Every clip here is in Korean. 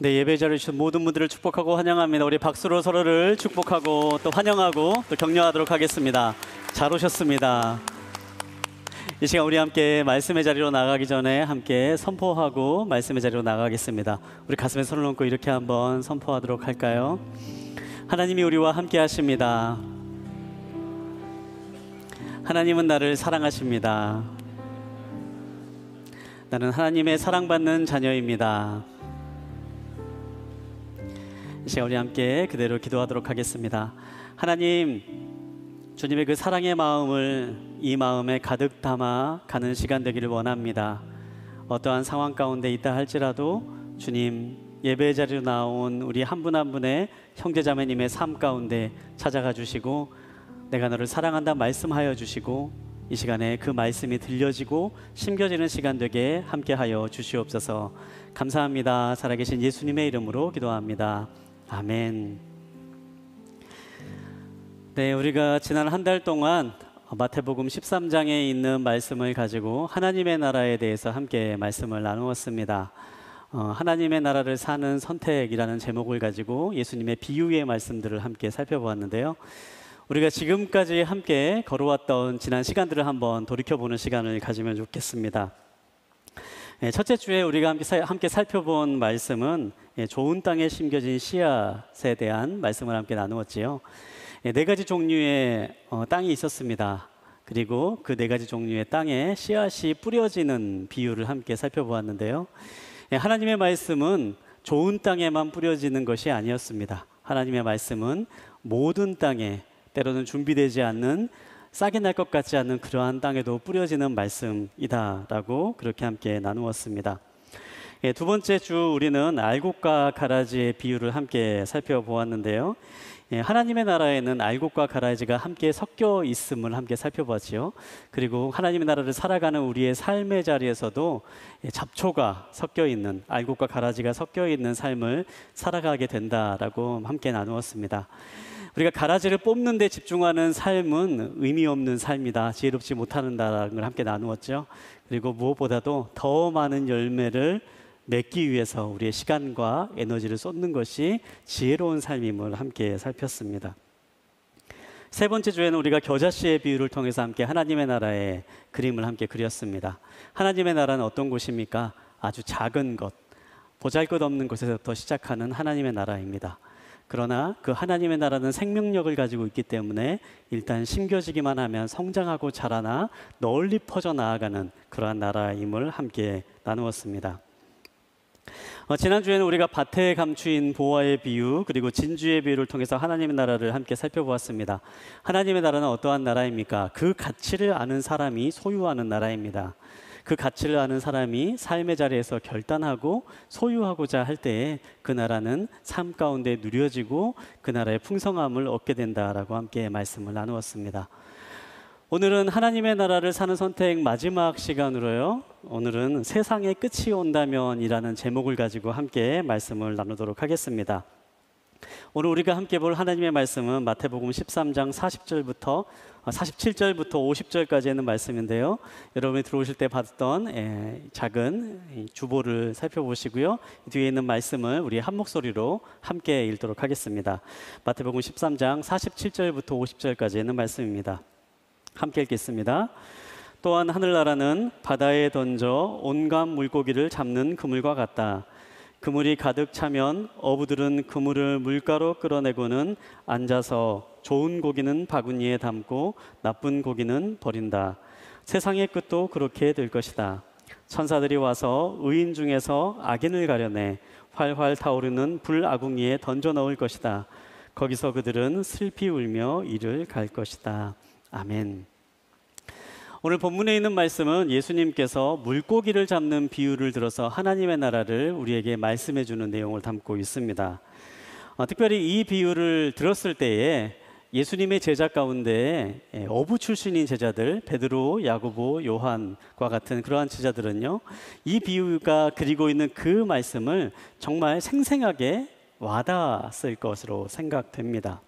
네, 예배 자리에 주신 모든 분들을 축복하고 환영합니다. 우리 박수로 서로를 축복하고 또 환영하고 또 격려하도록 하겠습니다. 잘 오셨습니다. 이 시간 우리 함께 말씀의 자리로 나가기 전에 함께 선포하고 말씀의 자리로 나가겠습니다. 우리 가슴에 손을 얹고 이렇게 한번 선포하도록 할까요? 하나님이 우리와 함께 하십니다. 하나님은 나를 사랑하십니다. 나는 하나님의 사랑받는 자녀입니다. 이 시간 우리 함께 그대로 기도하도록 하겠습니다. 하나님, 주님의 그 사랑의 마음을 이 마음에 가득 담아 가는 시간 되기를 원합니다. 어떠한 상황 가운데 있다 할지라도 주님, 예배 자리로 나온 우리 한 분 한 분의 형제자매님의 삶 가운데 찾아가 주시고 내가 너를 사랑한다 말씀하여 주시고 이 시간에 그 말씀이 들려지고 심겨지는 시간 되게 함께하여 주시옵소서. 감사합니다. 살아계신 예수님의 이름으로 기도합니다. 아멘. 네, 우리가 지난 한 달 동안 마태복음 13장에 있는 말씀을 가지고 하나님의 나라에 대해서 함께 말씀을 나누었습니다. 하나님의 나라를 사는 선택이라는 제목을 가지고 예수님의 비유의 말씀들을 함께 살펴보았는데요. 우리가 지금까지 함께 걸어왔던 지난 시간들을 한번 돌이켜보는 시간을 가지면 좋겠습니다. 첫째 주에 우리가 함께 살펴본 말씀은 좋은 땅에 심겨진 씨앗에 대한 말씀을 함께 나누었지요. 네 가지 종류의 땅이 있었습니다. 그리고 그 네 가지 종류의 땅에 씨앗이 뿌려지는 비유를 함께 살펴보았는데요. 하나님의 말씀은 좋은 땅에만 뿌려지는 것이 아니었습니다. 하나님의 말씀은 모든 땅에, 때로는 준비되지 않는, 싹이 날 것 같지 않은 그러한 땅에도 뿌려지는 말씀이다라고 그렇게 함께 나누었습니다. 두 번째 주 우리는 알곡과 가라지의 비유를 함께 살펴보았는데요. 하나님의 나라에는 알곡과 가라지가 함께 섞여 있음을 함께 살펴봤지요. 그리고 하나님의 나라를 살아가는 우리의 삶의 자리에서도 잡초가 섞여 있는, 알곡과 가라지가 섞여 있는 삶을 살아가게 된다라고 함께 나누었습니다. 우리가 가라지를 뽑는 데 집중하는 삶은 의미 없는 삶이다, 지혜롭지 못한다라는 걸 함께 나누었죠. 그리고 무엇보다도 더 많은 열매를 맺기 위해서 우리의 시간과 에너지를 쏟는 것이 지혜로운 삶임을 함께 살폈습니다. 세 번째 주에는 우리가 겨자씨의 비유를 통해서 함께 하나님의 나라의 그림을 함께 그렸습니다. 하나님의 나라는 어떤 곳입니까? 아주 작은 것, 보잘것없는 곳에서부터 시작하는 하나님의 나라입니다. 그러나 그 하나님의 나라는 생명력을 가지고 있기 때문에 일단 심겨지기만 하면 성장하고 자라나 널리 퍼져 나아가는 그러한 나라임을 함께 나누었습니다. 지난주에는 우리가 밭에 감추인 보화의 비유, 그리고 진주의 비유를 통해서 하나님의 나라를 함께 살펴보았습니다. 하나님의 나라는 어떠한 나라입니까? 그 가치를 아는 사람이 소유하는 나라입니다. 그 가치를 아는 사람이 삶의 자리에서 결단하고 소유하고자 할 때에 그 나라는 삶 가운데 누려지고 그 나라의 풍성함을 얻게 된다라고 함께 말씀을 나누었습니다. 오늘은 하나님의 나라를 사는 선택 마지막 시간으로요. 오늘은 세상의 끝이 온다면이라는 제목을 가지고 함께 말씀을 나누도록 하겠습니다. 오늘 우리가 함께 볼 하나님의 말씀은 마태복음 13장 47절부터 50절까지 있는 말씀인데요. 여러분이 들어오실 때 봤던 작은 주보를 살펴보시고요. 뒤에 있는 말씀을 우리 한 목소리로 함께 읽도록 하겠습니다. 마태복음 13장 47절부터 50절까지 있는 말씀입니다. 함께 읽겠습니다. 또한 하늘나라는 바다에 던져 온갖 물고기를 잡는 그물과 같다. 그물이 가득 차면 어부들은 그물을 물가로 끌어내고는 앉아서 좋은 고기는 바구니에 담고 나쁜 고기는 버린다. 세상의 끝도 그렇게 될 것이다. 천사들이 와서 의인 중에서 악인을 가려내 활활 타오르는 불아궁이에 던져 넣을 것이다. 거기서 그들은 슬피 울며 이를 갈 것이다. 아멘. 오늘 본문에 있는 말씀은 예수님께서 물고기를 잡는 비유를 들어서 하나님의 나라를 우리에게 말씀해 주는 내용을 담고 있습니다. 특별히 이 비유를 들었을 때에 예수님의 제자 가운데 어부 출신인 제자들, 베드로, 야고보, 요한과 같은 그러한 제자들은요, 이 비유가 그리고 있는 그 말씀을 정말 생생하게 와닿았을 것으로 생각됩니다.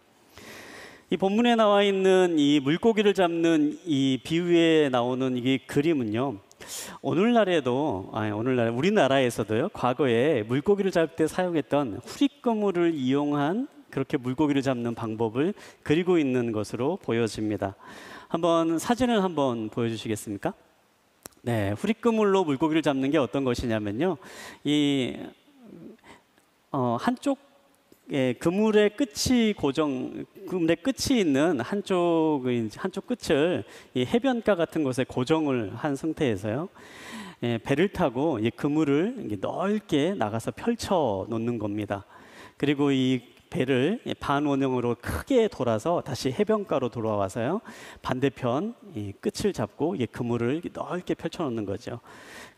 이 본문에 나와 있는 이 물고기를 잡는 이 비유에 나오는 이 그림은요, 오늘날 우리나라에서도요, 과거에 물고기를 잡을 때 사용했던 후리그물을 이용한 그렇게 물고기를 잡는 방법을 그리고 있는 것으로 보여집니다. 사진을 한번 보여주시겠습니까? 네, 후리그물로 물고기를 잡는 게 어떤 것이냐면요, 한쪽 그물의 끝이 있는 한쪽 끝을 이 해변가 같은 곳에 고정을 한 상태에서요, 배를 타고 이 그물을 넓게 나가서 펼쳐 놓는 겁니다. 그리고 이 배를 반원형으로 크게 돌아서 다시 해변가로 돌아와서요, 반대편 끝을 잡고 그물을 넓게 펼쳐 놓는 거죠.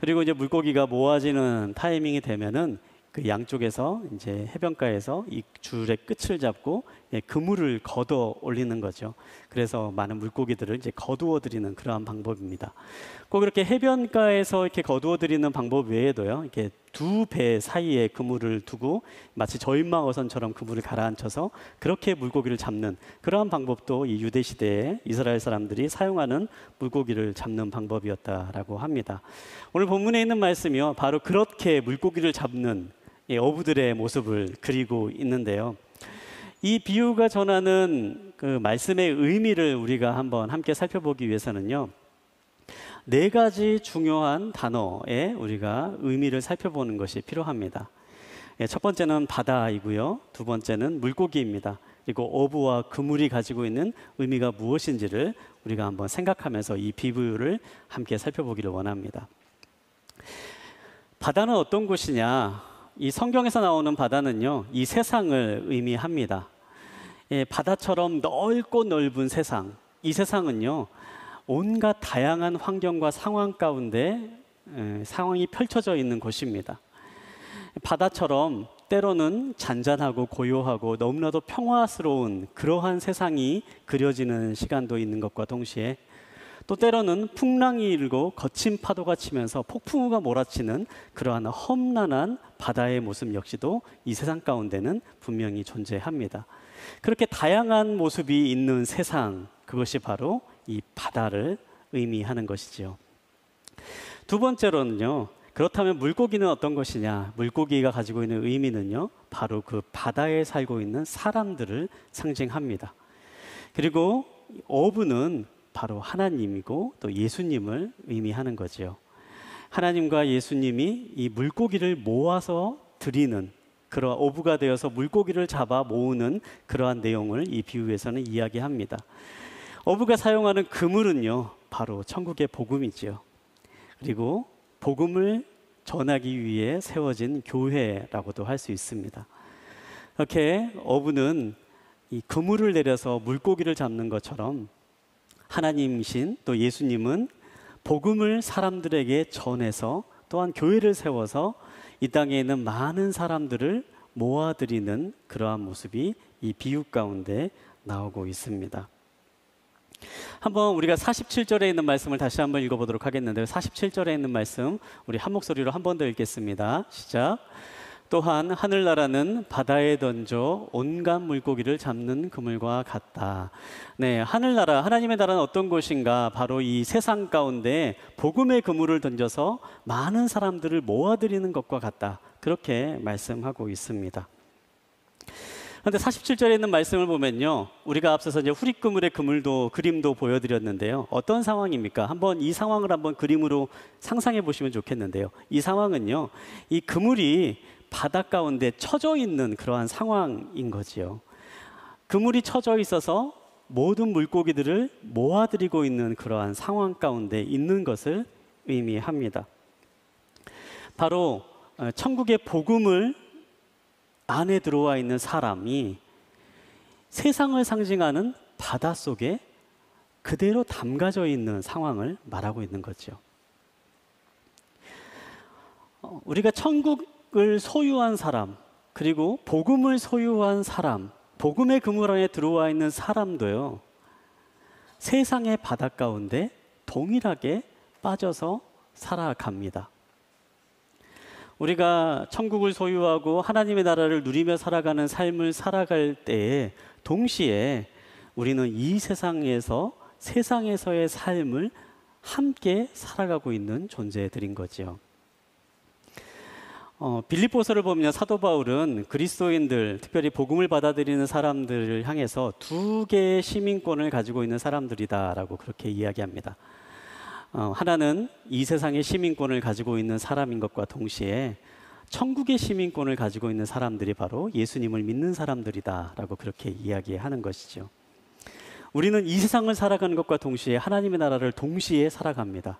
그리고 이제 물고기가 모아지는 타이밍이 되면은 그 양쪽에서 이제 해변가에서 이 줄의 끝을 잡고 그물을 걷어 올리는 거죠. 그래서 많은 물고기들을 이제 거두어 드리는 그러한 방법입니다. 꼭 이렇게 해변가에서 이렇게 거두어 드리는 방법 외에도요, 이렇게 두 배 사이에 그물을 두고 마치 저인망어선처럼 그물을 가라앉혀서 그렇게 물고기를 잡는 그러한 방법도 이 유대 시대에 이스라엘 사람들이 사용하는 물고기를 잡는 방법이었다라고 합니다. 오늘 본문에 있는 말씀이요, 바로 그렇게 물고기를 잡는 어부들의 모습을 그리고 있는데요. 이 비유가 전하는 그 말씀의 의미를 우리가 한번 함께 살펴보기 위해서는요, 4가지 중요한 단어에 우리가 의미를 살펴보는 것이 필요합니다. 첫 번째는 바다이고요, 두 번째는 물고기입니다. 그리고 어부와 그물이 가지고 있는 의미가 무엇인지를 우리가 한번 생각하면서 이 비유를 함께 살펴보기를 원합니다. 바다는 어떤 곳이냐? 이 성경에서 나오는 바다는요, 이 세상을 의미합니다. 바다처럼 넓고 넓은 세상, 이 세상은요, 온갖 다양한 환경과 상황 가운데 상황이 펼쳐져 있는 곳입니다. 바다처럼 때로는 잔잔하고 고요하고 너무나도 평화스러운 그러한 세상이 그려지는 시간도 있는 것과 동시에, 또 때로는 풍랑이 일고 거친 파도가 치면서 폭풍우가 몰아치는 그러한 험난한 바다의 모습 역시도 이 세상 가운데는 분명히 존재합니다. 그렇게 다양한 모습이 있는 세상, 그것이 바로 이 바다를 의미하는 것이지요. 두 번째로는요, 그렇다면 물고기는 어떤 것이냐? 물고기가 가지고 있는 의미는요, 바로 그 바다에 살고 있는 사람들을 상징합니다. 그리고 어부는 바로 하나님이고 또 예수님을 의미하는 거지요. 하나님과 예수님이 이 물고기를 모아서 드리는, 그러한 어부가 되어서 물고기를 잡아 모으는 그러한 내용을 이 비유에서는 이야기합니다. 어부가 사용하는 그물은요, 바로 천국의 복음이지요. 그리고 복음을 전하기 위해 세워진 교회라고도 할 수 있습니다. 이렇게 어부는 이 그물을 내려서 물고기를 잡는 것처럼, 하나님이신 또 예수님은 복음을 사람들에게 전해서 또한 교회를 세워서 이 땅에 있는 많은 사람들을 모아드리는 그러한 모습이 이 비유 가운데 나오고 있습니다. 한번 우리가 47절에 있는 말씀을 다시 한번 읽어보도록 하겠는데요. 47절에 있는 말씀 우리 한 목소리로 한 번 더 읽겠습니다. 시작. 또한 하늘나라는 바다에 던져 온갖 물고기를 잡는 그물과 같다. 네, 하늘나라, 하나님의 나라는 어떤 곳인가? 바로 이 세상 가운데 복음의 그물을 던져서 많은 사람들을 모아들이는 것과 같다. 그렇게 말씀하고 있습니다. 그런데 47절에 있는 말씀을 보면요, 우리가 앞서서 이제 후리그물의 그림도 보여드렸는데요. 어떤 상황입니까? 한번 이 상황을 한번 그림으로 상상해 보시면 좋겠는데요. 이 상황은요, 이 그물이 바다 가운데 처져 있는 그러한 상황인 거지요. 그물이 처져 있어서 모든 물고기들을 모아들이고 있는 그러한 상황 가운데 있는 것을 의미합니다. 바로 천국의 복음을 안에 들어와 있는 사람이 세상을 상징하는 바다 속에 그대로 담가져 있는 상황을 말하고 있는 거죠. 우리가 천국을 소유한 사람, 그리고 복음을 소유한 사람, 복음의 그물 안에 들어와 있는 사람도요, 세상의 바다 가운데 동일하게 빠져서 살아갑니다. 우리가 천국을 소유하고 하나님의 나라를 누리며 살아가는 삶을 살아갈 때에 동시에 우리는 이 세상에서의 삶을 함께 살아가고 있는 존재들인 거죠. 빌립보서를 보면 사도 바울은 그리스도인들, 특별히 복음을 받아들이는 사람들을 향해서 두 개의 시민권을 가지고 있는 사람들이다라고 그렇게 이야기합니다. 하나는 이 세상의 시민권을 가지고 있는 사람인 것과 동시에 천국의 시민권을 가지고 있는 사람들이 바로 예수님을 믿는 사람들이다라고 그렇게 이야기하는 것이죠. 우리는 이 세상을 살아가는 것과 동시에 하나님의 나라를 동시에 살아갑니다.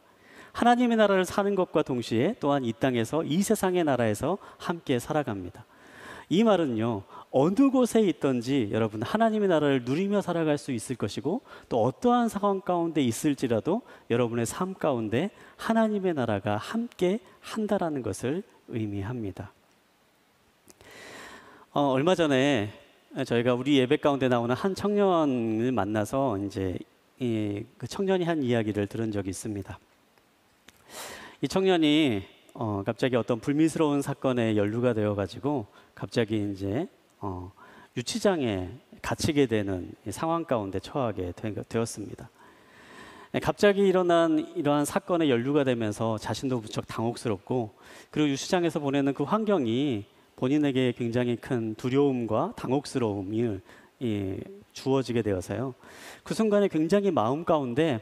하나님의 나라를 사는 것과 동시에 또한 이 땅에서 이 세상의 나라에서 함께 살아갑니다. 이 말은요, 어느 곳에 있든지 여러분 하나님의 나라를 누리며 살아갈 수 있을 것이고 또 어떠한 상황 가운데 있을지라도 여러분의 삶 가운데 하나님의 나라가 함께 한다라는 것을 의미합니다. 얼마 전에 저희가 우리 예배 가운데 나오는 한 청년을 만나서 이제 그 청년이 한 이야기를 들은 적이 있습니다. 이 청년이 갑자기 어떤 불미스러운 사건에 연루가 되어가지고 갑자기 이제 유치장에 갇히게 되는 상황 가운데 처하게 되었습니다. 갑자기 일어난 이러한 사건에 연루가 되면서 자신도 무척 당혹스럽고 그리고 유치장에서 보내는 그 환경이 본인에게 굉장히 큰 두려움과 당혹스러움이 주어지게 되어서요. 그 순간에 굉장히 마음 가운데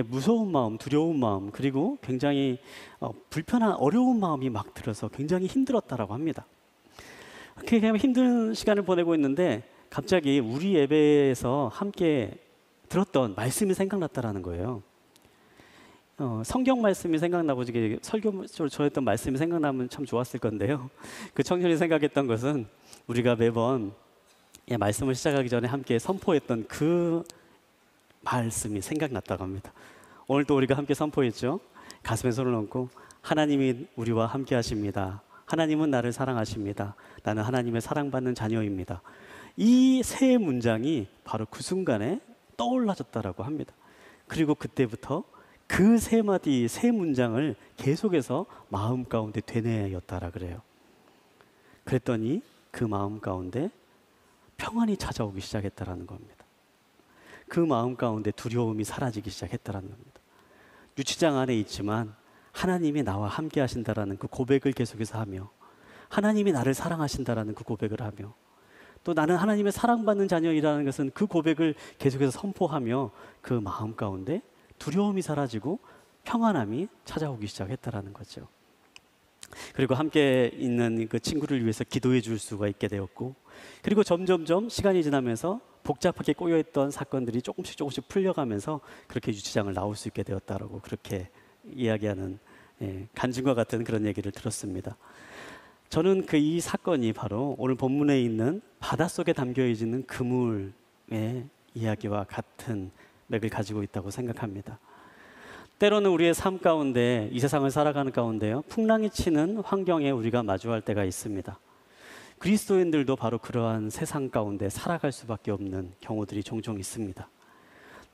무서운 마음, 두려운 마음, 그리고 굉장히 불편한 어려운 마음이 막 들어서 굉장히 힘들었다라고 합니다. 그렇게 힘든 시간을 보내고 있는데 갑자기 우리 예배에서 함께 들었던 말씀이 생각났다라는 거예요. 성경 말씀이 생각나고 설교로 전했던 말씀이 생각나면 참 좋았을 건데요. 그 청년이 생각했던 것은 우리가 매번 말씀을 시작하기 전에 함께 선포했던 그 말씀이 생각났다고 합니다. 오늘 또 우리가 함께 선포했죠. 가슴에 손을 얹고 하나님이 우리와 함께 하십니다. 하나님은 나를 사랑하십니다. 나는 하나님의 사랑받는 자녀입니다. 이 세 문장이 바로 그 순간에 떠올라졌다라고 합니다. 그리고 그때부터 그 세 마디 세 문장을 계속해서 마음 가운데 되뇌었다라 그래요. 그랬더니 그 마음 가운데 평안이 찾아오기 시작했다라는 겁니다. 그 마음 가운데 두려움이 사라지기 시작했다라는 겁니다. 유치장 안에 있지만 하나님이 나와 함께 하신다라는 그 고백을 계속해서 하며 하나님이 나를 사랑하신다라는 그 고백을 하며 또 나는 하나님의 사랑받는 자녀이라는 것은 그 고백을 계속해서 선포하며 그 마음 가운데 두려움이 사라지고 평안함이 찾아오기 시작했다라는 거죠. 그리고 함께 있는 그 친구를 위해서 기도해 줄 수가 있게 되었고 그리고 점점점 시간이 지나면서 복잡하게 꼬여있던 사건들이 조금씩 풀려가면서 그렇게 유치장을 나올 수 있게 되었다라고 그렇게 이야기하는 간증과 같은 그런 얘기를 들었습니다. 저는 이 사건이 바로 오늘 본문에 있는 바닷속에 담겨 있는 그물의 이야기와 같은 맥을 가지고 있다고 생각합니다. 때로는 우리의 삶 가운데 이 세상을 살아가는 가운데요 풍랑이 치는 환경에 우리가 마주할 때가 있습니다. 그리스도인들도 바로 그러한 세상 가운데 살아갈 수밖에 없는 경우들이 종종 있습니다.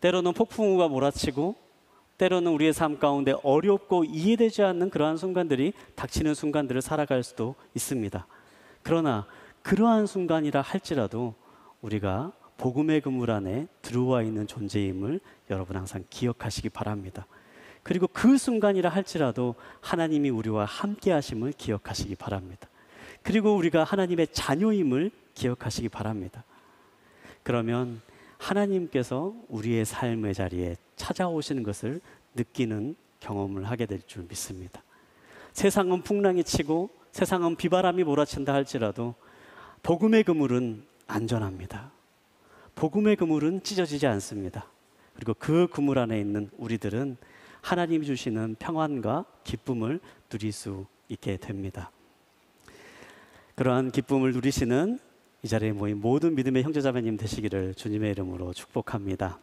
때로는 폭풍우가 몰아치고 때로는 우리의 삶 가운데 어렵고 이해되지 않는 그러한 순간들이 닥치는 순간들을 살아갈 수도 있습니다. 그러나 그러한 순간이라 할지라도 우리가 복음의 그물 안에 들어와 있는 존재임을 여러분 항상 기억하시기 바랍니다. 그리고 그 순간이라 할지라도 하나님이 우리와 함께 하심을 기억하시기 바랍니다. 그리고 우리가 하나님의 자녀임을 기억하시기 바랍니다. 그러면 하나님께서 우리의 삶의 자리에 찾아오시는 것을 느끼는 경험을 하게 될 줄 믿습니다. 세상은 풍랑이 치고 세상은 비바람이 몰아친다 할지라도 복음의 그물은 안전합니다. 복음의 그물은 찢어지지 않습니다. 그리고 그 그물 안에 있는 우리들은 하나님이 주시는 평안과 기쁨을 누릴 수 있게 됩니다. 그러한 기쁨을 누리시는 이 자리에 모인 모든 믿음의 형제자매님 되시기를 주님의 이름으로 축복합니다.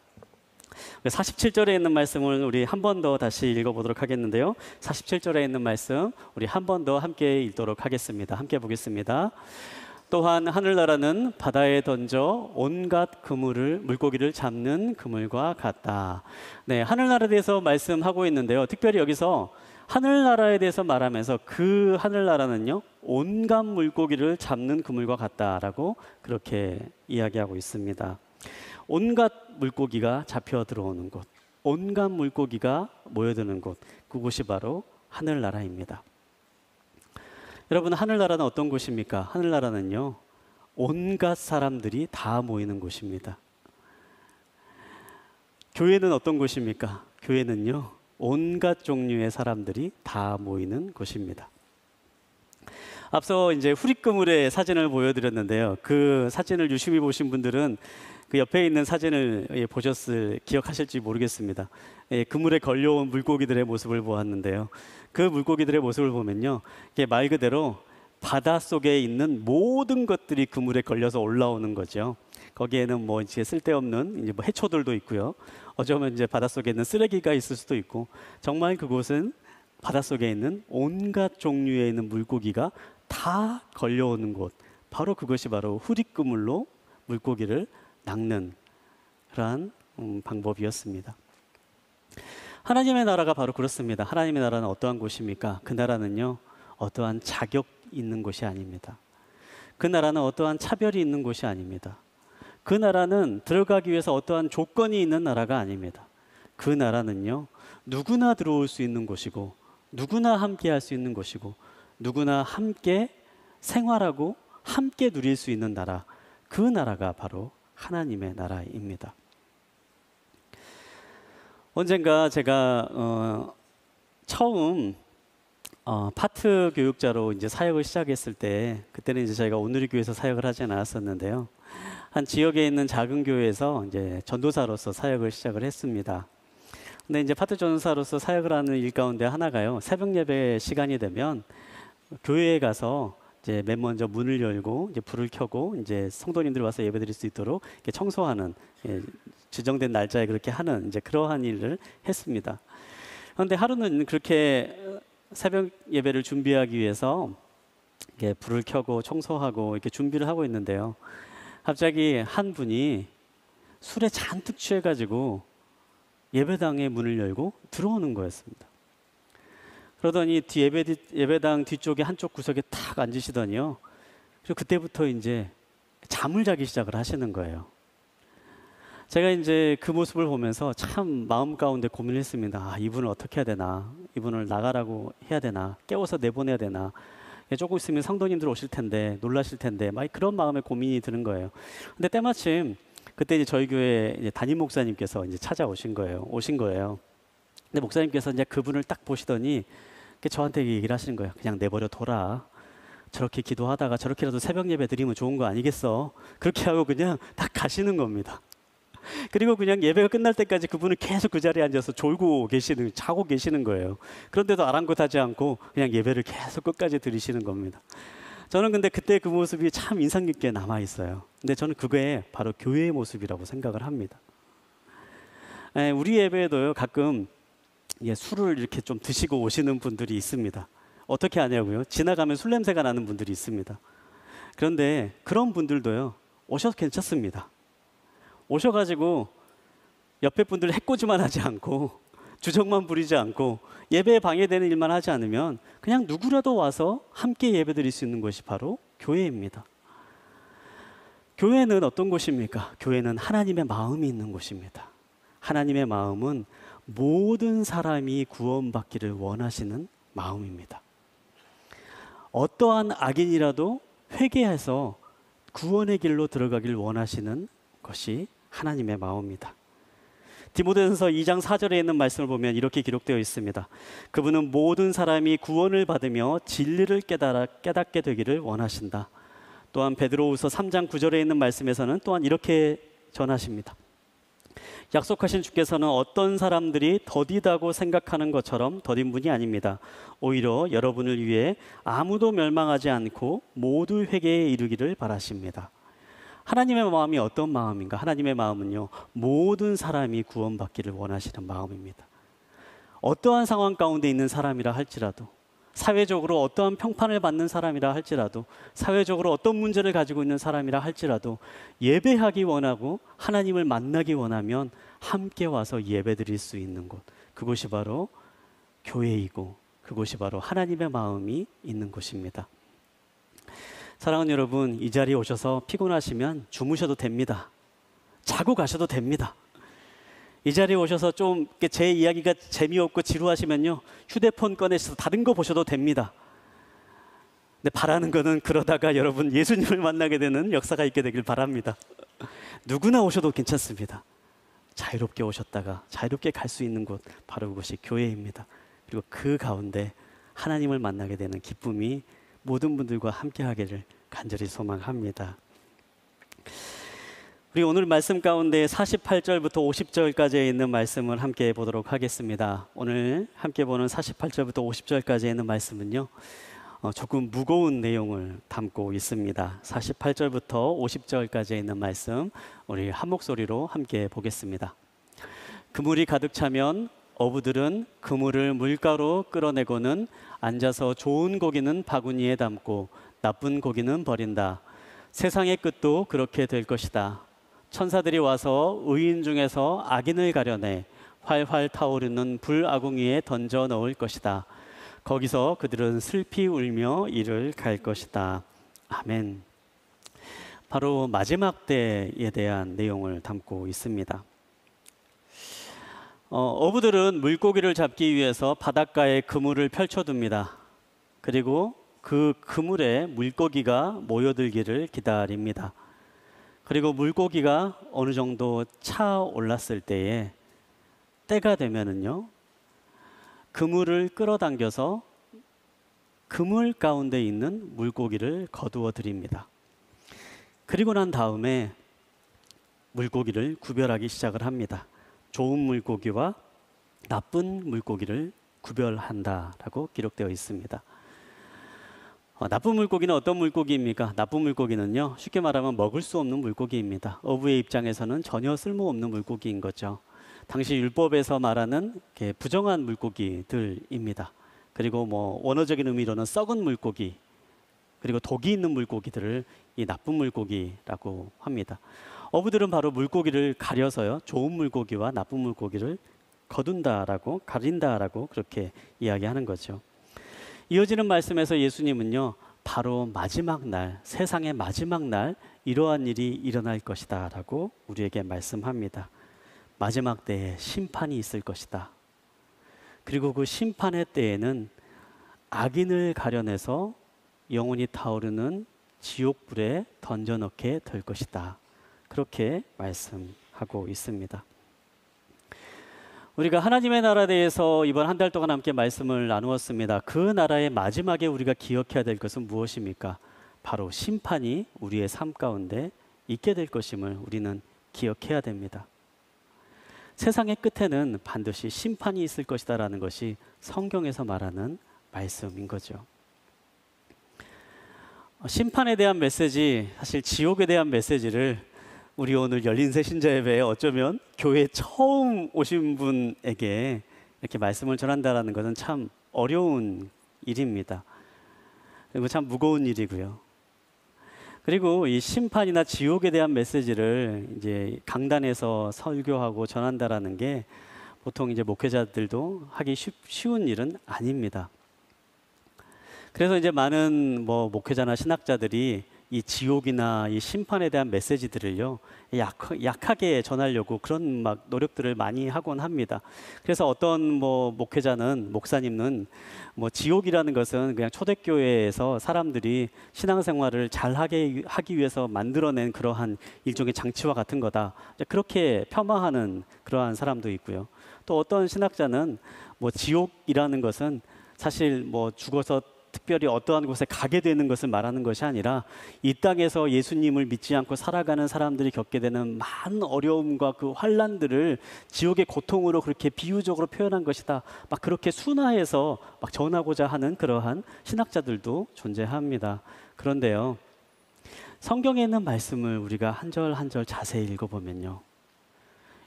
47절에 있는 말씀을 우리 한 번 더 다시 읽어보도록 하겠는데요. 47절에 있는 말씀 우리 한 번 더 함께 읽도록 하겠습니다. 함께 보겠습니다. 또한 하늘나라는 바다에 던져 온갖 그물을 물고기를 잡는 그물과 같다. 네, 하늘나라에 대해서 말씀하고 있는데요. 특별히 여기서 하늘나라에 대해서 말하면서 그 하늘나라는요 온갖 물고기를 잡는 그물과 같다라고 그렇게 이야기하고 있습니다. 온갖 물고기가 잡혀 들어오는 곳, 온갖 물고기가 모여드는 곳, 그곳이 바로 하늘나라입니다. 여러분, 하늘나라는 어떤 곳입니까? 하늘나라는요, 온갖 사람들이 다 모이는 곳입니다. 교회는 어떤 곳입니까? 교회는요, 온갖 종류의 사람들이 다 모이는 곳입니다. 앞서 이제 후리그물의 사진을 보여드렸는데요. 그 사진을 유심히 보신 분들은 그 옆에 있는 사진을 기억하실지 모르겠습니다. 그물에 걸려온 물고기들의 모습을 보았는데요. 그 물고기들의 모습을 보면요, 이게 말 그대로 바닷속에 있는 모든 것들이 그물에 걸려서 올라오는 거죠. 거기에는 뭐 이제 쓸데없는 이제 뭐 해초들도 있고요. 어쩌면 이제 바닷속에 있는 쓰레기가 있을 수도 있고, 정말 그곳은 바닷속에 있는 온갖 종류에 있는 물고기가 다 걸려오는 곳, 바로 그것이 바로 후리그물로 물고기를 낚는 그러한 방법이었습니다. 하나님의 나라가 바로 그렇습니다. 하나님의 나라는 어떠한 곳입니까? 그 나라는요, 어떠한 자격 있는 곳이 아닙니다. 그 나라는 어떠한 차별이 있는 곳이 아닙니다. 그 나라는 들어가기 위해서 어떠한 조건이 있는 나라가 아닙니다. 그 나라는요, 누구나 들어올 수 있는 곳이고, 누구나 함께 할 수 있는 곳이고, 누구나 함께 생활하고 함께 누릴 수 있는 나라, 그 나라가 바로 하나님의 나라입니다. 언젠가 제가 처음 파트 교육자로 이제 사역을 시작했을 때, 그때는 이제 저희가 온누리 교회에서 사역을 하지 않았었는데요. 한 지역에 있는 작은 교회에서 이제 전도사로서 사역을 시작을 했습니다. 근데 이제 파트 전도사로서 사역을 하는 일 가운데 하나가요, 새벽 예배 시간이 되면 교회에 가서 이제 맨 먼저 문을 열고 이제 불을 켜고 이제 성도님들이 와서 예배드릴 수 있도록 이렇게 청소하는, 지정된 날짜에 그렇게 하는 이제 그러한 일을 했습니다. 그런데 하루는 그렇게 새벽 예배를 준비하기 위해서 이렇게 불을 켜고 청소하고 이렇게 준비를 하고 있는데요. 갑자기 한 분이 술에 잔뜩 취해가지고 예배당의 문을 열고 들어오는 거였습니다. 그러더니 예배당 뒤쪽에 한쪽 구석에 탁 앉으시더니요. 그리고 그때부터 이제 잠을 자기 시작을 하시는 거예요. 제가 이제 그 모습을 보면서 참 마음 가운데 고민을 했습니다. 아, 이분을 어떻게 해야 되나? 이분을 나가라고 해야 되나? 깨워서 내보내야 되나? 조금 있으면 성도님들 오실 텐데, 놀라실 텐데, 막 그런 마음에 고민이 드는 거예요. 근데 때마침 그때 이제 저희 교회 이제 담임 목사님께서 이제 찾아오신 거예요. 근데 목사님께서 이제 그분을 딱 보시더니 저한테 얘기를 하시는 거예요. 그냥 내버려 둬라. 저렇게 기도하다가 저렇게라도 새벽 예배 드리면 좋은 거 아니겠어? 그렇게 하고 그냥 딱 가시는 겁니다. 그리고 그냥 예배가 끝날 때까지 그분은 계속 그 자리에 앉아서 자고 계시는 거예요. 그런데도 아랑곳하지 않고 그냥 예배를 계속 끝까지 드리시는 겁니다. 저는 근데 그때 그 모습이 참 인상 깊게 남아 있어요. 근데 저는 그게 바로 교회의 모습이라고 생각을 합니다. 우리 예배에도요, 가끔 술을 이렇게 좀 드시고 오시는 분들이 있습니다. 어떻게 하냐고요? 지나가면 술 냄새가 나는 분들이 있습니다. 그런데 그런 분들도요, 오셔도 괜찮습니다. 오셔가지고 옆에 분들 해코지만 하지 않고 주정만 부리지 않고 예배에 방해되는 일만 하지 않으면 그냥 누구라도 와서 함께 예배드릴 수 있는 것이 바로 교회입니다. 교회는 어떤 곳입니까? 교회는 하나님의 마음이 있는 곳입니다. 하나님의 마음은 모든 사람이 구원받기를 원하시는 마음입니다. 어떠한 악인이라도 회개해서 구원의 길로 들어가길 원하시는 것이 하나님의 마음입니다. 디모데전서 2장 4절에 있는 말씀을 보면 이렇게 기록되어 있습니다. 그분은 모든 사람이 구원을 받으며 진리를 깨닫게 되기를 원하신다. 또한 베드로후서 3장 9절에 있는 말씀에서는 또한 이렇게 전하십니다. 약속하신 주께서는 어떤 사람들이 더디다고 생각하는 것처럼 더딘 분이 아닙니다. 오히려 여러분을 위해 아무도 멸망하지 않고 모두 회개에 이르기를 바라십니다. 하나님의 마음이 어떤 마음인가? 하나님의 마음은요, 모든 사람이 구원받기를 원하시는 마음입니다. 어떠한 상황 가운데 있는 사람이라 할지라도, 사회적으로 어떠한 평판을 받는 사람이라 할지라도, 사회적으로 어떤 문제를 가지고 있는 사람이라 할지라도 예배하기 원하고 하나님을 만나기 원하면 함께 와서 예배드릴 수 있는 곳, 그곳이 바로 교회이고 그곳이 바로 하나님의 마음이 있는 곳입니다. 사랑하는 여러분, 이 자리에 오셔서 피곤하시면 주무셔도 됩니다. 자고 가셔도 됩니다. 이 자리에 오셔서 좀 제 이야기가 재미없고 지루하시면요, 휴대폰 꺼내셔서 다른 거 보셔도 됩니다. 근데 바라는 거는 그러다가 여러분 예수님을 만나게 되는 역사가 있게 되길 바랍니다. 누구나 오셔도 괜찮습니다. 자유롭게 오셨다가 자유롭게 갈 수 있는 곳, 바로 그것이 교회입니다. 그리고 그 가운데 하나님을 만나게 되는 기쁨이 모든 분들과 함께 하기를 간절히 소망합니다. 우리 오늘 말씀 가운데 48절부터 50절까지 있는 말씀을 함께 보도록 하겠습니다. 오늘 함께 보는 48절부터 50절까지 있는 말씀은요, 조금 무거운 내용을 담고 있습니다. 48절부터 50절까지 있는 말씀, 우리 한 목소리로 함께 보겠습니다. 그물이 가득 차면 어부들은 그물을 물가로 끌어내고는 앉아서 좋은 고기는 바구니에 담고 나쁜 고기는 버린다. 세상의 끝도 그렇게 될 것이다. 천사들이 와서 의인 중에서 악인을 가려내 활활 타오르는 불아궁이에 던져 넣을 것이다. 거기서 그들은 슬피 울며 이를 갈 것이다. 아멘. 바로 마지막 때에 대한 내용을 담고 있습니다. 어부들은 물고기를 잡기 위해서 바닷가에 그물을 펼쳐둡니다. 그리고 그 그물에 물고기가 모여들기를 기다립니다. 그리고 물고기가 어느 정도 차올랐을 때가 되면은요, 그물을 끌어당겨서 그물 가운데 있는 물고기를 거두어 드립니다. 그리고 난 다음에 물고기를 구별하기 시작을 합니다. 좋은 물고기와 나쁜 물고기를 구별한다라고 기록되어 있습니다. 나쁜 물고기는 어떤 물고기입니까? 나쁜 물고기는요, 쉽게 말하면 먹을 수 없는 물고기입니다. 어부의 입장에서는 전혀 쓸모없는 물고기인 거죠. 당시 율법에서 말하는 부정한 물고기들입니다. 그리고 원어적인 의미로는 썩은 물고기, 그리고 독이 있는 물고기들을 이 나쁜 물고기라고 합니다. 어부들은 바로 물고기를 가려서요, 좋은 물고기와 나쁜 물고기를 거둔다라고, 가린다라고 그렇게 이야기하는 거죠. 이어지는 말씀에서 예수님은요, 바로 마지막 날, 세상의 마지막 날 이러한 일이 일어날 것이다 라고 우리에게 말씀합니다. 마지막 때에 심판이 있을 것이다. 그리고 그 심판의 때에는 악인을 가려내서 영원히 타오르는 지옥불에 던져넣게 될 것이다. 그렇게 말씀하고 있습니다. 우리가 하나님의 나라에 대해서 이번 한 달 동안 함께 말씀을 나누었습니다. 그 나라의 마지막에 우리가 기억해야 될 것은 무엇입니까? 바로 심판이 우리의 삶 가운데 있게 될 것임을 우리는 기억해야 됩니다. 세상의 끝에는 반드시 심판이 있을 것이다라는 것이 성경에서 말하는 말씀인 거죠. 심판에 대한 메시지, 사실 지옥에 대한 메시지를 우리 오늘 열린 새신자 예배에 어쩌면 교회 처음 오신 분에게 이렇게 말씀을 전한다는 것은 참 어려운 일입니다. 그리고 참 무거운 일이고요. 그리고 이 심판이나 지옥에 대한 메시지를 이제 강단에서 설교하고 전한다라는 게 보통 이제 목회자들도 하기 쉬운 일은 아닙니다. 그래서 이제 많은 목회자나 신학자들이 이 지옥이나 이 심판에 대한 메시지들을요, 약하게 전하려고 그런 막 노력들을 많이 하곤 합니다. 그래서 어떤 목회자는, 목사님은 지옥이라는 것은 그냥 초대교회에서 사람들이 신앙생활을 잘 하기 위해서 만들어낸 그러한 일종의 장치와 같은 거다, 그렇게 폄하하는 그러한 사람도 있고요. 또 어떤 신학자는 지옥이라는 것은 사실 죽어서 특별히 어떠한 곳에 가게 되는 것을 말하는 것이 아니라 이 땅에서 예수님을 믿지 않고 살아가는 사람들이 겪게 되는 많은 어려움과 그 환난들을 지옥의 고통으로 그렇게 비유적으로 표현한 것이다, 막 그렇게 순화해서 막 전하고자 하는 그러한 신학자들도 존재합니다. 그런데요, 성경에 있는 말씀을 우리가 한 절 한 절 자세히 읽어보면요,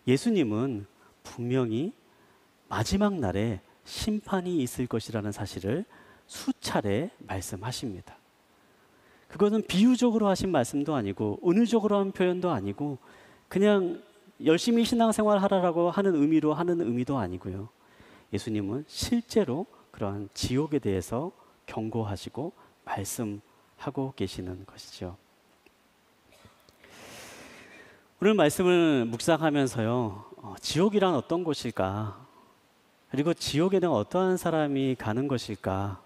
예수님은 분명히 마지막 날에 심판이 있을 것이라는 사실을 수차례 말씀하십니다. 그것은 비유적으로 하신 말씀도 아니고 은유적으로 한 표현도 아니고 그냥 열심히 신앙생활 하라고 하는 의미로 하는 의미도 아니고요. 예수님은 실제로 그러한 지옥에 대해서 경고하시고 말씀하고 계시는 것이죠. 오늘 말씀을 묵상하면서요, 지옥이란 어떤 곳일까? 그리고 지옥에는 어떠한 사람이 가는 것일까?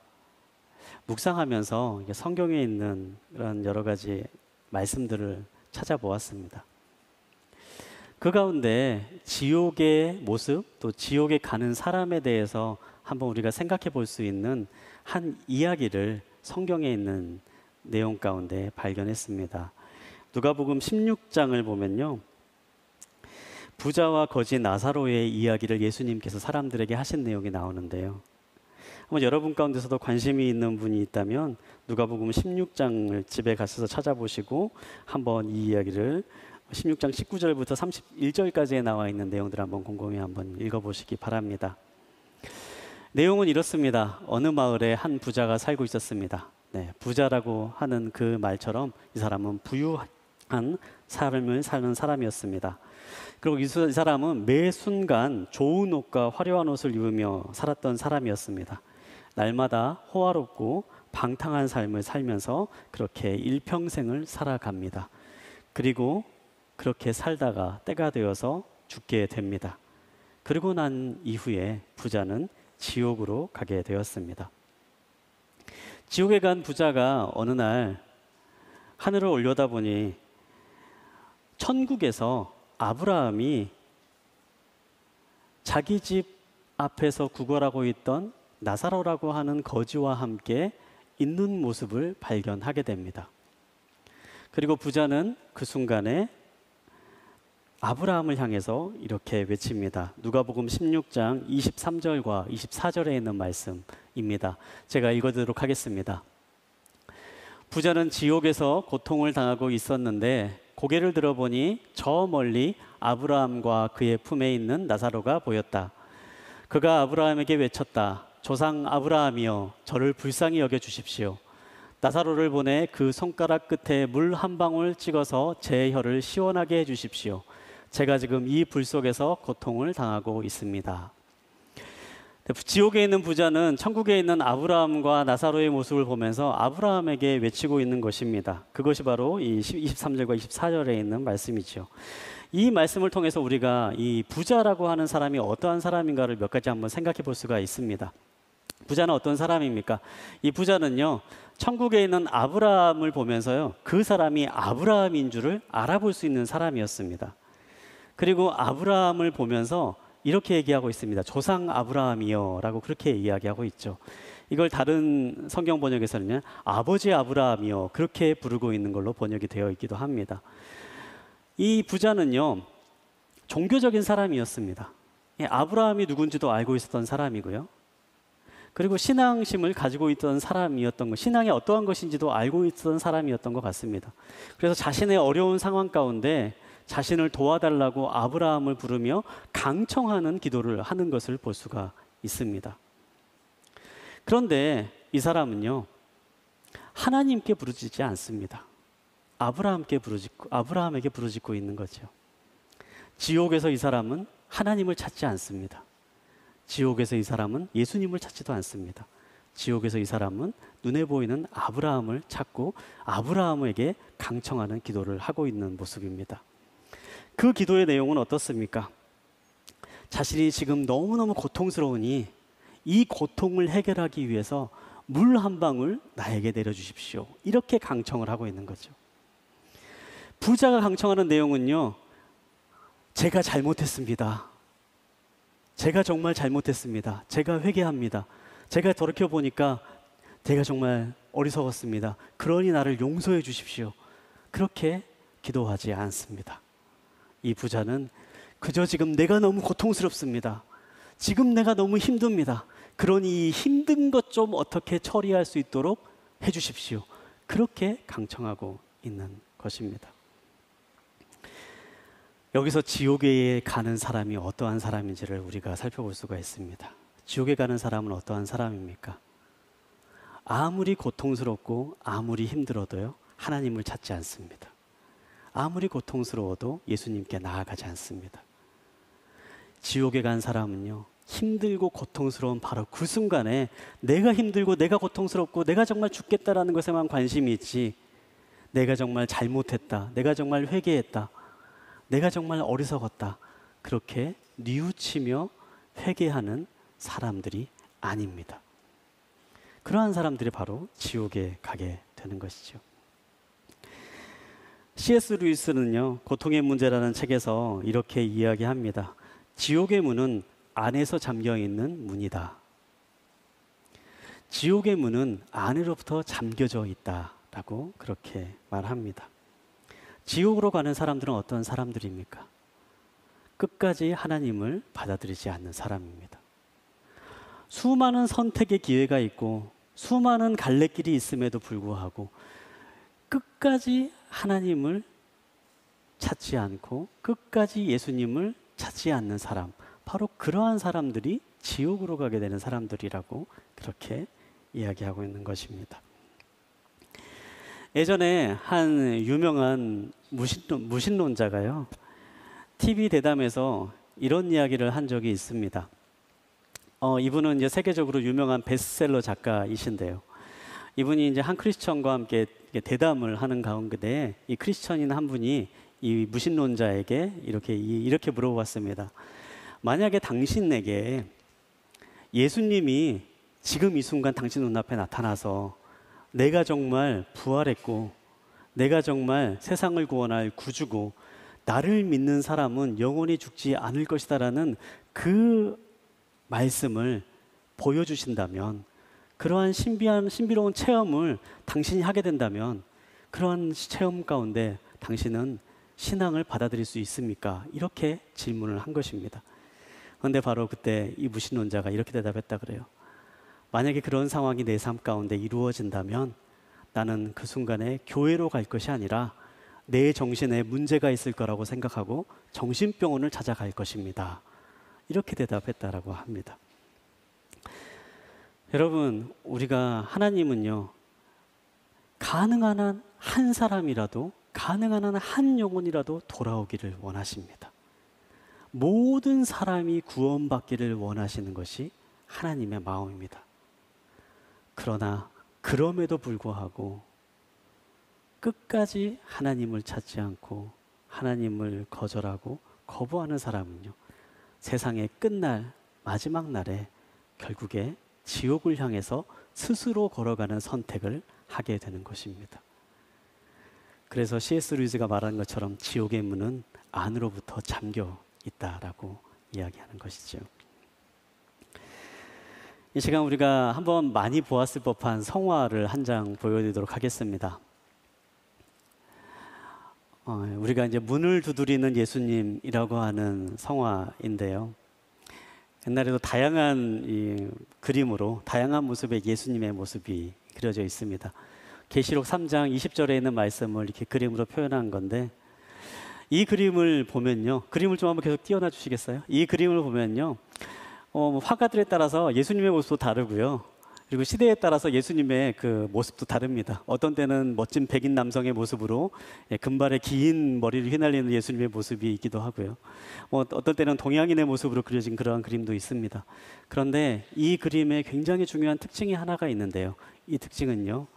묵상하면서 성경에 있는 그런 여러 가지 말씀들을 찾아보았습니다. 그 가운데 지옥의 모습, 또 지옥에 가는 사람에 대해서 한번 우리가 생각해 볼 수 있는 한 이야기를 성경에 있는 내용 가운데 발견했습니다. 누가복음 16장을 보면요, 부자와 거지 나사로의 이야기를 예수님께서 사람들에게 하신 내용이 나오는데요. 한번 여러분 가운데서도 관심이 있는 분이 있다면 누가복음 16장을 집에 가셔서 찾아보시고 한번 이 이야기를 16장 19절부터 31절까지에 나와 있는 내용들을 한번 곰곰이 한번 읽어보시기 바랍니다. 내용은 이렇습니다. 어느 마을에 한 부자가 살고 있었습니다. 부자라고 하는 그 말처럼 이 사람은 부유한 삶을 사는 사람이었습니다. 그리고 이 사람은 매 순간 좋은 옷과 화려한 옷을 입으며 살았던 사람이었습니다. 날마다 호화롭고 방탕한 삶을 살면서 그렇게 일평생을 살아갑니다. 그리고 그렇게 살다가 때가 되어서 죽게 됩니다. 그리고 난 이후에 부자는 지옥으로 가게 되었습니다. 지옥에 간 부자가 어느 날 하늘을 올려다보니 천국에서 아브라함이 자기 집 앞에서 구걸하고 있던 나사로라고 하는 거지와 함께 있는 모습을 발견하게 됩니다. 그리고 부자는 그 순간에 아브라함을 향해서 이렇게 외칩니다. 누가복음 16장 23절과 24절에 있는 말씀입니다. 제가 읽어드리도록 하겠습니다. 부자는 지옥에서 고통을 당하고 있었는데 고개를 들어보니 저 멀리 아브라함과 그의 품에 있는 나사로가 보였다. 그가 아브라함에게 외쳤다. 조상 아브라함이여, 저를 불쌍히 여겨 주십시오. 나사로를 보내 그 손가락 끝에 물 한 방울 찍어서 제 혀를 시원하게 해 주십시오. 제가 지금 이 불 속에서 고통을 당하고 있습니다. 지옥에 있는 부자는 천국에 있는 아브라함과 나사로의 모습을 보면서 아브라함에게 외치고 있는 것입니다. 그것이 바로 이 23절과 24절에 있는 말씀이죠. 이 말씀을 통해서 우리가 이 부자라고 하는 사람이 어떠한 사람인가를 몇 가지 한번 생각해 볼 수가 있습니다. 부자는 어떤 사람입니까? 이 부자는요, 천국에 있는 아브라함을 보면서요, 그 사람이 아브라함인 줄을 알아볼 수 있는 사람이었습니다. 그리고 아브라함을 보면서 이렇게 얘기하고 있습니다. 조상 아브라함이요 라고 그렇게 이야기하고 있죠. 이걸 다른 성경 번역에서는 아버지 아브라함이요 그렇게 부르고 있는 걸로 번역이 되어 있기도 합니다. 이 부자는요, 종교적인 사람이었습니다. 아브라함이 누군지도 알고 있었던 사람이고요. 그리고 신앙심을 가지고 있던 사람이었던 것, 신앙이 어떠한 것인지도 알고 있었던 사람이었던 것 같습니다. 그래서 자신의 어려운 상황 가운데 자신을 도와달라고 아브라함을 부르며 강청하는 기도를 하는 것을 볼 수가 있습니다. 그런데 이 사람은요, 하나님께 부르짖지 않습니다. 아브라함에게 부르짖고 있는 거죠. 지옥에서 이 사람은 하나님을 찾지 않습니다. 지옥에서 이 사람은 예수님을 찾지도 않습니다. 지옥에서 이 사람은 눈에 보이는 아브라함을 찾고 아브라함에게 강청하는 기도를 하고 있는 모습입니다. 그 기도의 내용은 어떻습니까? 자신이 지금 너무너무 고통스러우니 이 고통을 해결하기 위해서 물 한 방울 나에게 내려주십시오. 이렇게 강청을 하고 있는 거죠. 부자가 강청하는 내용은요, 제가 잘못했습니다. 제가 정말 잘못했습니다. 제가 회개합니다. 제가 돌이켜보니까 제가 정말 어리석었습니다. 그러니 나를 용서해 주십시오. 그렇게 기도하지 않습니다. 이 부자는 그저 지금 내가 너무 고통스럽습니다. 지금 내가 너무 힘듭니다. 그러니 이 힘든 것 좀 어떻게 처리할 수 있도록 해주십시오. 그렇게 강청하고 있는 것입니다. 여기서 지옥에 가는 사람이 어떠한 사람인지를 우리가 살펴볼 수가 있습니다. 지옥에 가는 사람은 어떠한 사람입니까? 아무리 고통스럽고 아무리 힘들어도요, 하나님을 찾지 않습니다. 아무리 고통스러워도 예수님께 나아가지 않습니다. 지옥에 간 사람은요, 힘들고 고통스러운 바로 그 순간에 내가 힘들고 내가 고통스럽고 내가 정말 죽겠다라는 것에만 관심이 있지, 내가 정말 잘못했다, 내가 정말 회개했다, 내가 정말 어리석었다, 그렇게 뉘우치며 회개하는 사람들이 아닙니다. 그러한 사람들이 바로 지옥에 가게 되는 것이죠. C.S. 루이스는요, 고통의 문제라는 책에서 이렇게 이야기합니다. 지옥의 문은 안에서 잠겨 있는 문이다. 지옥의 문은 안으로부터 잠겨져 있다라고 그렇게 말합니다. 지옥으로 가는 사람들은 어떤 사람들입니까? 끝까지 하나님을 받아들이지 않는 사람입니다. 수많은 선택의 기회가 있고 수많은 갈래길이 있음에도 불구하고 끝까지 하나님을 찾지 않고 끝까지 예수님을 찾지 않는 사람, 바로 그러한 사람들이 지옥으로 가게 되는 사람들이라고 그렇게 이야기하고 있는 것입니다. 예전에 한 유명한 무신론자가요, TV 대담에서 이런 이야기를 한 적이 있습니다. 이분은 이제 세계적으로 유명한 베스트셀러 작가이신데요. 이분이 이제 한 크리스천과 함께 대담을 하는 가운데 이 크리스천인 한 분이 이 무신론자에게 이렇게 물어봤습니다. 만약에 당신에게 예수님이 지금 이 순간 당신 눈앞에 나타나서 내가 정말 부활했고 내가 정말 세상을 구원할 구주고 나를 믿는 사람은 영원히 죽지 않을 것이다라는 그 말씀을 보여주신다면, 그러한 신비로운 체험을 당신이 하게 된다면 그러한 체험 가운데 당신은 신앙을 받아들일 수 있습니까? 이렇게 질문을 한 것입니다. 그런데 바로 그때 이 무신론자가 이렇게 대답했다 그래요. 만약에 그런 상황이 내 삶 가운데 이루어진다면 나는 그 순간에 교회로 갈 것이 아니라 내 정신에 문제가 있을 거라고 생각하고 정신병원을 찾아갈 것입니다. 이렇게 대답했다라고 합니다. 여러분, 우리가 하나님은요, 가능한 한 한 사람이라도, 가능한 한 한 영혼이라도 돌아오기를 원하십니다. 모든 사람이 구원받기를 원하시는 것이 하나님의 마음입니다. 그러나 그럼에도 불구하고 끝까지 하나님을 찾지 않고 하나님을 거절하고 거부하는 사람은요, 세상의 끝날 마지막 날에 결국에 지옥을 향해서 스스로 걸어가는 선택을 하게 되는 것입니다. 그래서 C.S. 루이스가 말한 것처럼 지옥의 문은 안으로부터 잠겨 있다라고 이야기하는 것이죠. 이 시간 우리가 한번 많이 보았을 법한 성화를 한 장 보여드리도록 하겠습니다. 우리가 이제 문을 두드리는 예수님이라고 하는 성화인데요. 옛날에도 다양한 이 그림으로 다양한 모습의 예수님의 모습이 그려져 있습니다. 계시록 3장 20절에 있는 말씀을 이렇게 그림으로 표현한 건데, 이 그림을 보면요, 그림을 좀 한번 계속 띄워놔 주시겠어요? 이 그림을 보면요, 화가들에 따라서 예수님의 모습도 다르고요, 그리고 시대에 따라서 예수님의 그 모습도 다릅니다. 어떤 때는 멋진 백인 남성의 모습으로 금발에 긴 머리를 휘날리는 예수님의 모습이 있기도 하고요, 어떤 때는 동양인의 모습으로 그려진 그러한 그림도 있습니다. 그런데 이 그림에 굉장히 중요한 특징이 하나가 있는데요, 이 특징은요,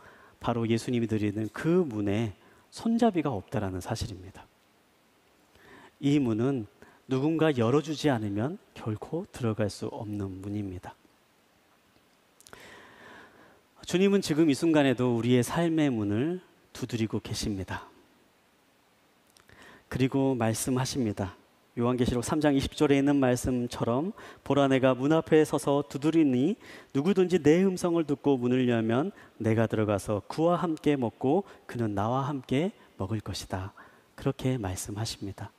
바로 예수님이 드리는 그 문에 손잡이가 없다라는 사실입니다. 이 문은 누군가 열어주지 않으면 결코 들어갈 수 없는 문입니다. 주님은 지금 이 순간에도 우리의 삶의 문을 두드리고 계십니다. 그리고 말씀하십니다. 요한계시록 3장 20절에 있는 말씀처럼 보라, 내가 문 앞에 서서 두드리니 누구든지 내 음성을 듣고 문을 열면 내가 들어가서 그와 함께 먹고 그는 나와 함께 먹을 것이다. 그렇게 말씀하십니다.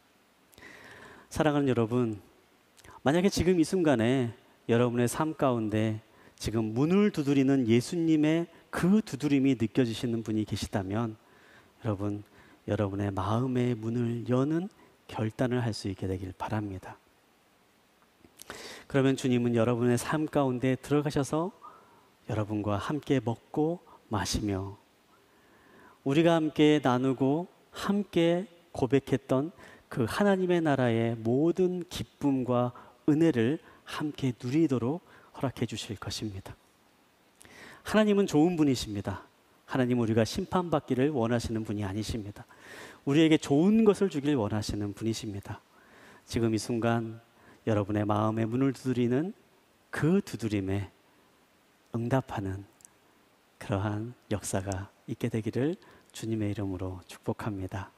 사랑하는 여러분, 만약에 지금 이 순간에 여러분의 삶 가운데 지금 문을 두드리는 예수님의 그 두드림이 느껴지시는 분이 계시다면 여러분, 여러분의 마음의 문을 여는 결단을 할 수 있게 되길 바랍니다. 그러면 주님은 여러분의 삶 가운데 들어가셔서 여러분과 함께 먹고 마시며 우리가 함께 나누고 함께 고백했던 그 하나님의 나라의 모든 기쁨과 은혜를 함께 누리도록 허락해 주실 것입니다. 하나님은 좋은 분이십니다. 하나님은 우리가 심판받기를 원하시는 분이 아니십니다. 우리에게 좋은 것을 주길 원하시는 분이십니다. 지금 이 순간 여러분의 마음의 문을 두드리는 그 두드림에 응답하는 그러한 역사가 있게 되기를 주님의 이름으로 축복합니다.